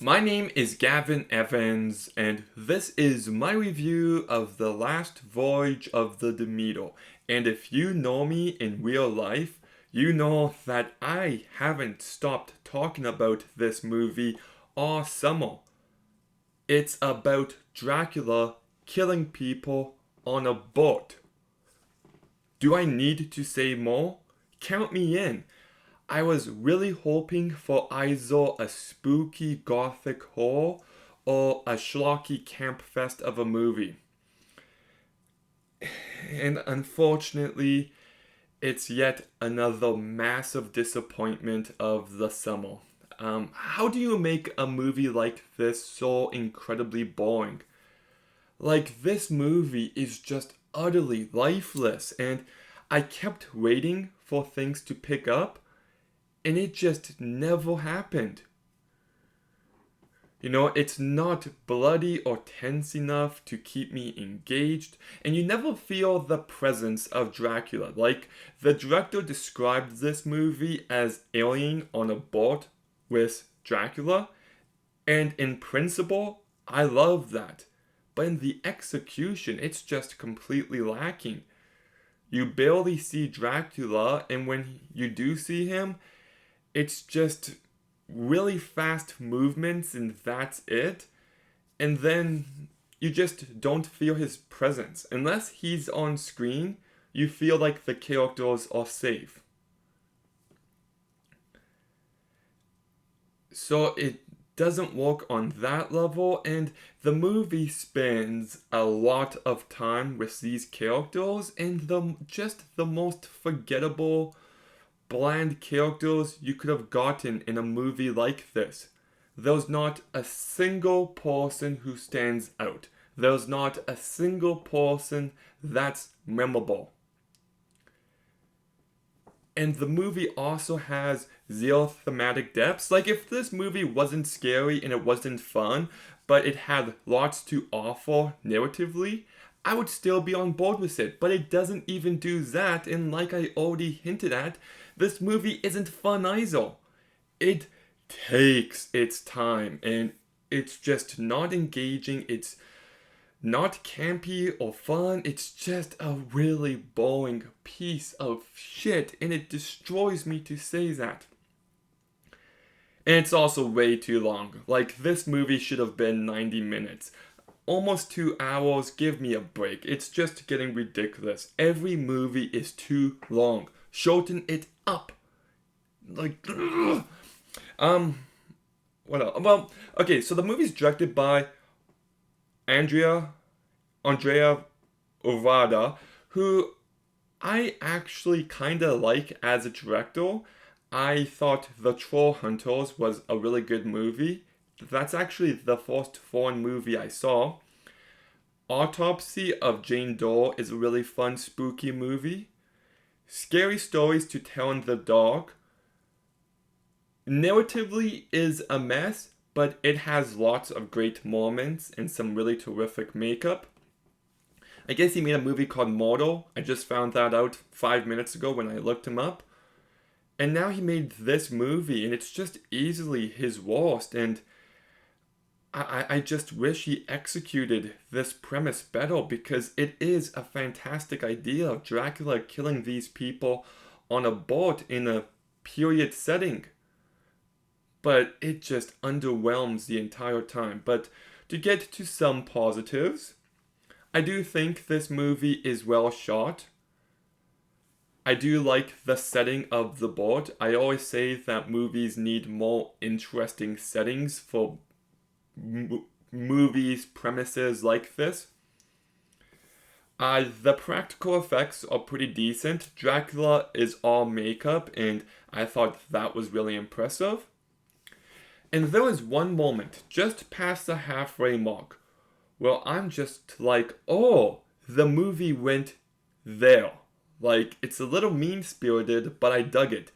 My name is Gavin Evans, and this is my review of The Last Voyage of the Demeter. And if you know me in real life, you know that I haven't stopped talking about this movie all summer. It's about Dracula killing people on a boat. Do I need to say more? Count me in. I was really hoping for either a spooky gothic horror or a schlocky campfest of a movie. And unfortunately, it's yet another massive disappointment of the summer. How do you make a movie like this so incredibly boring? Like, this movie is just utterly lifeless, and I kept waiting for things to pick up, and it just never happened. It's not bloody or tense enough to keep me engaged, and you never feel the presence of Dracula. Like, the director described this movie as Alien on a boat with Dracula, and in principle, I love that. But in the execution, it's just completely lacking. You barely see Dracula, and when you do see him, it's just really fast movements and that's it. And then you just don't feel his presence. Unless he's on screen, you feel like the characters are safe. So it doesn't work on that level, and the movie spends a lot of time with these characters and the most forgettable bland characters you could have gotten in a movie like this. There's not a single person who stands out. There's not a single person that's memorable. And the movie also has zero thematic depths. Like, if this movie wasn't scary and it wasn't fun, but it had lots to offer narratively, I would still be on board with it. But it doesn't even do that, and like I already hinted at, this movie isn't fun either. It takes its time, and it's just not engaging. It's not campy or fun. It's just a really boring piece of shit, and it destroys me to say that. And it's also way too long. Like, this movie should have been 90 minutes. Almost 2 hours, give me a break. It's just getting ridiculous. Every movie is too long. Shorten it up. Like, ugh. What else? Well, okay, so the movie's directed by Andrea Ovada, who I actually kind of like as a director. I thought The Troll Hunters was a really good movie. That's actually the first foreign movie I saw. Autopsy of Jane Doe is a really fun, spooky movie. Scary Stories to Tell in the Dark narratively is a mess, but it has lots of great moments and some really terrific makeup. I guess he made a movie called Mortal. I just found that out 5 minutes ago when I looked him up. And now he made this movie, and it's just easily his worst. And I just wish he executed this premise better, because it is a fantastic idea of Dracula killing these people on a boat in a period setting. But it just underwhelms the entire time. But to get to some positives, I do think this movie is well shot. I do like the setting of the boat. I always say that movies need more interesting settings for movies premises like this. The practical effects are pretty decent. Dracula is all makeup, and I thought that was really impressive. And there was one moment just past the halfway mark where I'm just like, oh, the movie went there. Like, it's a little mean-spirited, but I dug it.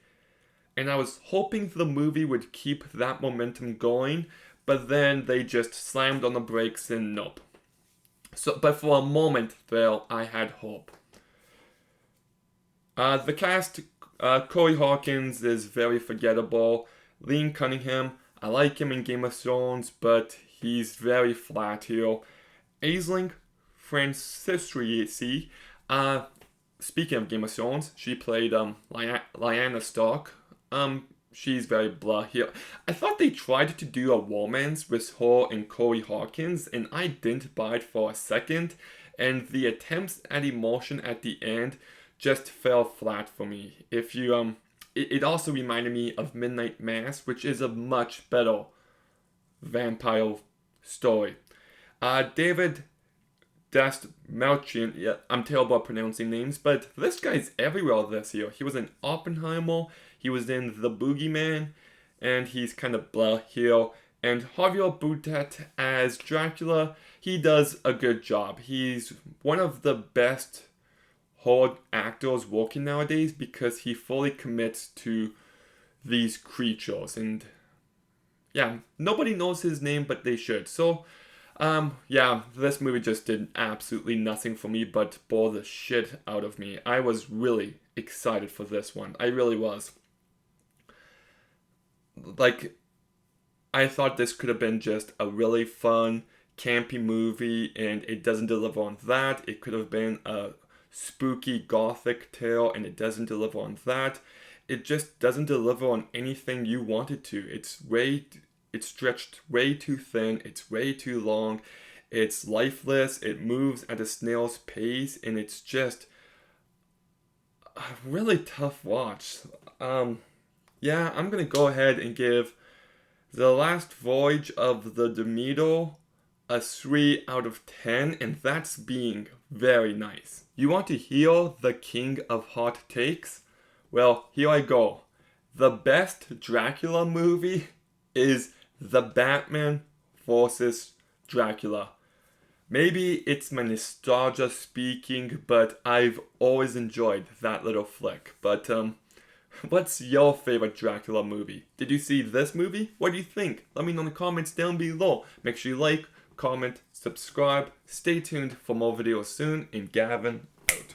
And I was hoping the movie would keep that momentum going, but then they just slammed on the brakes and nope. But for a moment there, I had hope. The cast, Corey Hawkins is very forgettable. Lean Cunningham, I like him in Game of Thrones, but he's very flat here. Aisling Francisci, speaking of Game of Thrones, she played Lyanna Stark. She's very blah here. I thought they tried to do a romance with her and Corey Hawkins, and I didn't buy it for a second. And the attempts at emotion at the end just fell flat for me. If you it also reminded me of Midnight Mass, which is a much better vampire story. David Dastmalchian, yeah, I'm terrible at pronouncing names, but this guy's everywhere this year. He was in Oppenheimer, he was in The Boogeyman, and he's kind of blah here. And Javier Bardem as Dracula, he does a good job. He's one of the best horror actors working nowadays because he fully commits to these creatures. And yeah, nobody knows his name, but they should. So, yeah, this movie just did absolutely nothing for me but bore the shit out of me. I was really excited for this one. I really was. Like, I thought this could have been just a really fun, campy movie, and it doesn't deliver on that. It could have been a spooky gothic tale, and it doesn't deliver on that. It just doesn't deliver on anything you want it to. It's stretched way too thin, it's way too long, it's lifeless, it moves at a snail's pace, and it's just a really tough watch. Yeah, I'm gonna go ahead and give The Last Voyage of the Demeter a 3 out of 10, and that's being very nice. You want to hear the king of hot takes? Well, here I go. The best Dracula movie is The Batman vs. Dracula. Maybe it's my nostalgia speaking, but I've always enjoyed that little flick. But, what's your favorite Dracula movie? Did you see this movie? What do you think? Let me know in the comments down below. Make sure you like, comment, subscribe. Stay tuned for more videos soon. And Gavin